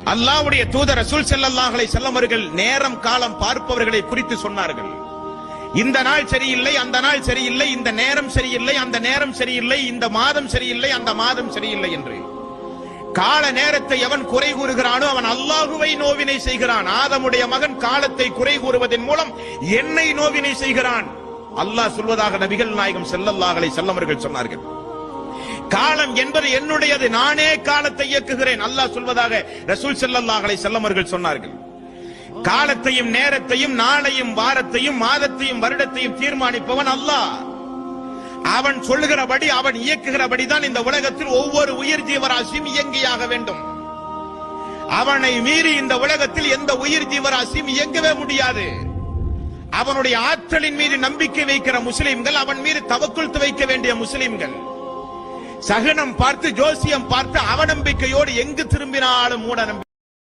அல்லாஹ்வுடைய தூதர் ரசூல் ஸல்லல்லாஹு அலைஹி வஸல்லம் அவர்கள் நேரம் காலம் பார்ப்பவர்களை குறித்து சொன்னார்கள். இந்த நாள் சரியில்லை, அந்த நாள் சரியில்லை, இந்த நேரம் சரியில்லை, அந்த நேரம் சரியில்லை, இந்த மாதம் சரியில்லை, அந்த மாதம் சரியில்லை என்று. கால நேரத்தை எவன் குறை கூறுகிறானோ அவன் அல்லாஹுவை நோவினை செய்கிறான். ஆதமுடைய மகன் காலத்தை குறை கூறுவதன் மூலம் என்னை நோவினை செய்கிறான். அல்லாஹ் சொல்வதாக நபிகள் நாயகம் ஸல்லல்லாஹு அலைஹி வஸல்லம் அவர்கள் சொன்னார்கள். காலம் என்பது என்னுடையது, நானே காலத்தை இயக்குகிறேன். அல்லாஹ் சொல்வதாக ரசூல் ஸல்லல்லாஹு அலைஹி வஸல்லம் அவர்கள் சொன்னார்கள். காலத்தையும் நேரத்தையும் நாளையும் வாரத்தையும் மாதத்தையும் வருடத்தையும் தீர்மானிப்பவன் அல்லாஹ். அவன் சொல்லுகிறபடி அவன் இயக்குகிறபடி தான் இந்த உலகத்தில் ஒவ்வொரு உயிர் ஜீவராசியும் இயங்கியாக வேண்டும். அவனை மீறி இந்த உலகத்தில் எந்த உயிர் ஜீவராசியும் இயங்கவே முடியாது. அவனுடைய ஆற்றலின் மீது நம்பிக்கை வைக்கிற முஸ்லிம்கள், அவன் மீது தவக்குல் வைக்க வேண்டிய முஸ்லிம்கள், சகுனம் பார்த்து ஜோசியம் பார்த்து அவநம்பிக்கையோடு எங்கு திரும்பினாலும் மூட நம்பிக்கை.